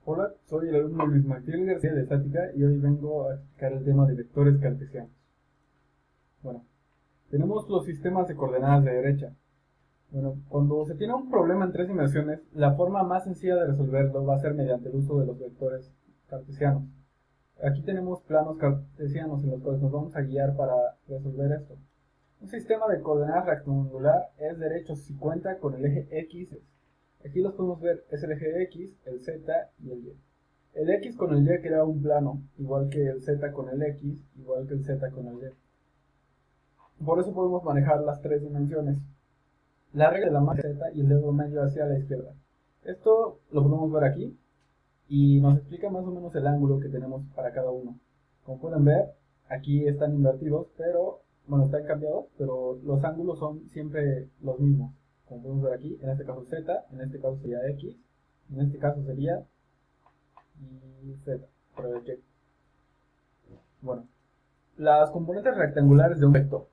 Hola, soy el alumno Luis Martín García de Estática y hoy vengo a explicar el tema de vectores cartesianos. Bueno, tenemos los sistemas de coordenadas de derecha. Bueno, cuando se tiene un problema en tres dimensiones, la forma más sencilla de resolverlo va a ser mediante el uso de los vectores cartesianos. Aquí tenemos planos cartesianos en los cuales nos vamos a guiar para resolver esto. Un sistema de coordenadas rectangular es derecho si cuenta con el eje X. Aquí los podemos ver, es el eje X, el Z y el Y. El X con el Y crea un plano, igual que el Z con el X, igual que el Z con el Y. Por eso podemos manejar las tres dimensiones. La regla de la mano Z y el dedo medio hacia la izquierda. Esto lo podemos ver aquí y nos explica más o menos el ángulo que tenemos para cada uno. Como pueden ver, aquí están invertidos, pero, bueno, están cambiados, pero los ángulos son siempre los mismos. Como podemos ver aquí, en este caso Z, en este caso sería X, en este caso sería y Z, pero de que, bueno, las componentes rectangulares de un vector.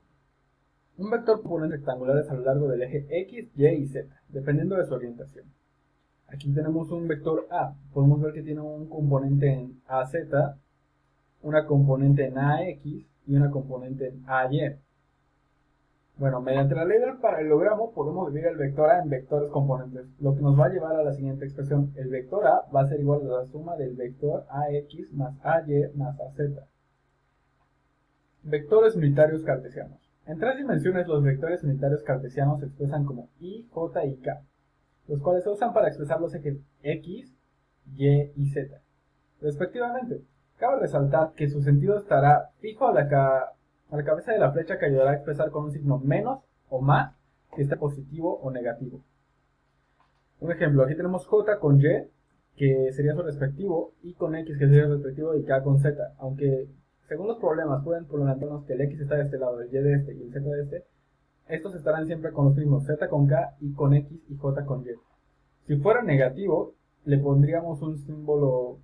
Un vector compone rectangulares a lo largo del eje X, Y y Z, dependiendo de su orientación. Aquí tenemos un vector A. Podemos ver que tiene un componente en AZ, una componente en AX y una componente en AY. Bueno, mediante la ley del paralelogramo podemos dividir el vector A en vectores componentes, lo que nos va a llevar a la siguiente expresión. El vector A va a ser igual a la suma del vector AX más AY más AZ. Vectores unitarios cartesianos. En tres dimensiones los vectores unitarios cartesianos se expresan como I, J y K, los cuales se usan para expresar los ejes X, Y y Z, respectivamente. Cabe resaltar que su sentido estará fijo a la cabeza de la flecha que ayudará a expresar con un signo menos o más si está positivo o negativo. Un ejemplo, aquí tenemos J con Y, que sería su respectivo, I con X, que sería su respectivo, y K con Z. Aunque, según los problemas, pueden plantearnos que el X está de este lado, el Y de este y el Z de este, estos estarán siempre con los mismos, Z con K, I con X y J con Y. Si fuera negativo, le pondríamos un símbolo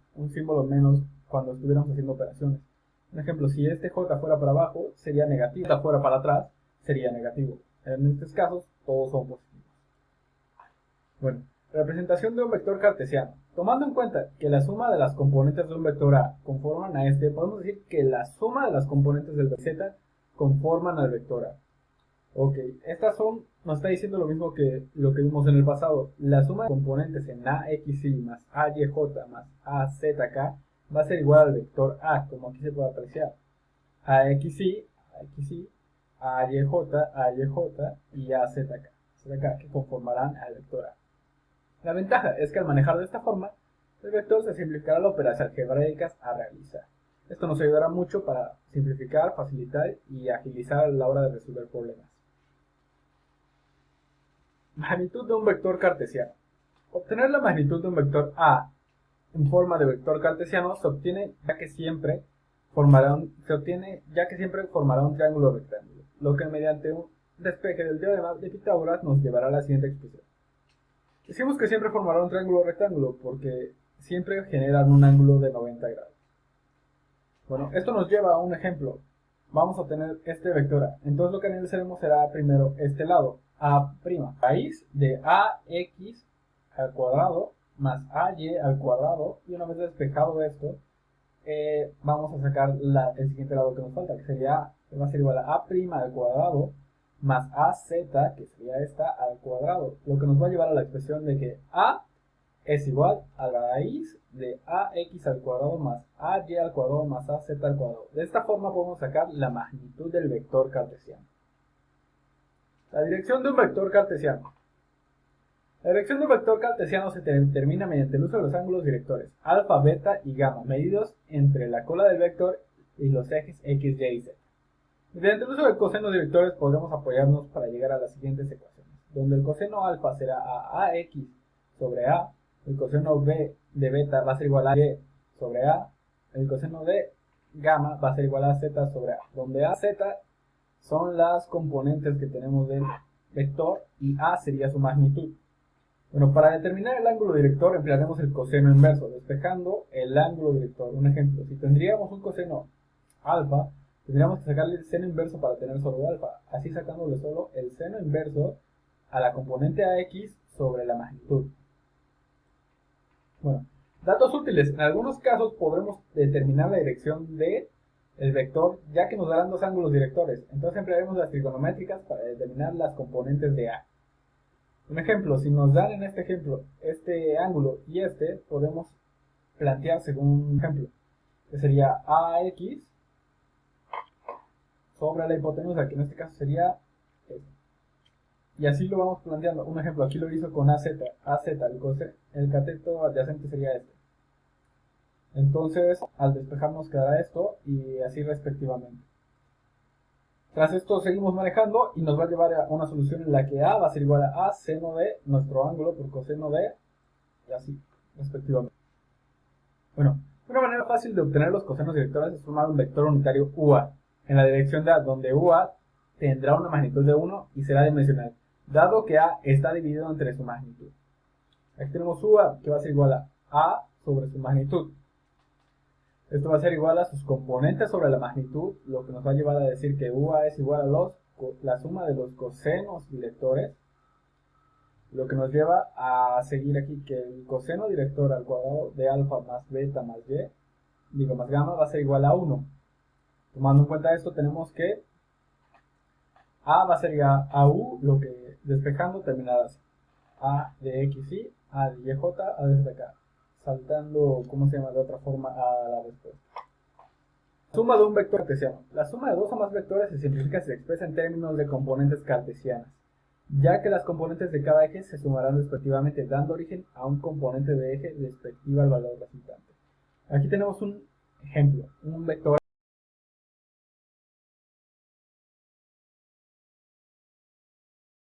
menos cuando estuviéramos haciendo operaciones. Un ejemplo, si este J fuera para abajo, sería negativo. Si J fuera para atrás, sería negativo. En estos casos, todos son positivos. Bueno, representación de un vector cartesiano. Tomando en cuenta que la suma de las componentes de un vector A conforman a este, podemos decir que la suma de las componentes del vector Z conforman al vector A. Ok, nos está diciendo lo mismo que lo que vimos en el pasado. La suma de componentes en AXY más AYJ más AZK va a ser igual al vector A, como aquí se puede apreciar. AXY, AXY, AYJ, AYJ y AZK, que conformarán al vector A. La ventaja es que al manejar de esta forma, el vector se simplificará las operaciones algebraicas a realizar. Esto nos ayudará mucho para simplificar, facilitar y agilizar a la hora de resolver problemas. Magnitud de un vector cartesiano. Obtener la magnitud de un vector A en forma de vector cartesiano se obtiene ya que siempre formará un triángulo rectángulo, lo que mediante un despeje del teorema de Pitágoras nos llevará a la siguiente expresión. Decimos que siempre formará un triángulo rectángulo porque siempre generan un ángulo de 90 grados. Bueno, esto nos lleva a un ejemplo. Vamos a tener este vector A. Entonces lo que analizaremos será primero este lado, A', raíz de AX al cuadrado más AY al cuadrado, y una vez despejado esto, vamos a sacar el siguiente lado que nos falta, que va a ser igual a A' al cuadrado más AZ, que sería esta, al cuadrado, lo que nos va a llevar a la expresión de que A es igual a la raíz de ax al cuadrado más ay al cuadrado más az al cuadrado. De esta forma podemos sacar la magnitud del vector cartesiano. La dirección de un vector cartesiano. La dirección de un vector cartesiano se determina mediante el uso de los ángulos directores alfa, beta y gamma, medidos entre la cola del vector y los ejes x, y y z. Mediante el uso de cosenos directores podremos apoyarnos para llegar a las siguientes ecuaciones, donde el coseno alfa será a ax sobre a, el coseno b de beta va a ser igual a y sobre a, el coseno de gamma va a ser igual a z sobre a, donde a, z son las componentes que tenemos del vector y a sería su magnitud. Bueno, para determinar el ángulo director emplearemos el coseno inverso, despejando el ángulo director. Un ejemplo, si tendríamos un coseno alfa, tendríamos que sacarle el seno inverso para tener solo alfa, así sacándole solo el seno inverso a la componente ax sobre la magnitud. Bueno, Datos útiles. En algunos casos podremos determinar la dirección de el vector, ya que nos darán dos ángulos directores. Entonces emplearemos las trigonométricas para determinar las componentes de A. Un ejemplo, si nos dan en este ejemplo este ángulo y este, podemos plantear según un ejemplo, que sería AX sobre la hipotenusa, que en este caso sería este. Y así lo vamos planteando. Un ejemplo, aquí lo hizo con AZ, el cateto adyacente sería este. Entonces, al despejar nos quedará esto y así respectivamente. Tras esto seguimos manejando y nos va a llevar a una solución en la que A va a ser igual a seno de nuestro ángulo por coseno de, y así respectivamente. Bueno, una manera fácil de obtener los cosenos directores es formar un vector unitario UA en la dirección de A, donde UA tendrá una magnitud de 1 y será dimensional, dado que A está dividido entre su magnitud. Aquí tenemos UA, que va a ser igual a A sobre su magnitud. Esto va a ser igual a sus componentes sobre la magnitud, lo que nos va a llevar a decir que UA es igual a la suma de los cosenos directores, lo que nos lleva a seguir aquí que el coseno director al cuadrado de alfa más beta más más gamma va a ser igual a 1. Tomando en cuenta esto, tenemos que A va a ser igual a U, lo que despejando terminará así. A de XY, A de YJ, A de ZK. Saltando, ¿cómo se llama de otra forma? A la respuesta. Suma de un vector cartesiano. La suma de dos o más vectores se simplifica si se expresa en términos de componentes cartesianas, ya que las componentes de cada eje se sumarán respectivamente, dando origen a un componente de eje respectiva al valor resultante. Aquí tenemos un ejemplo, un vector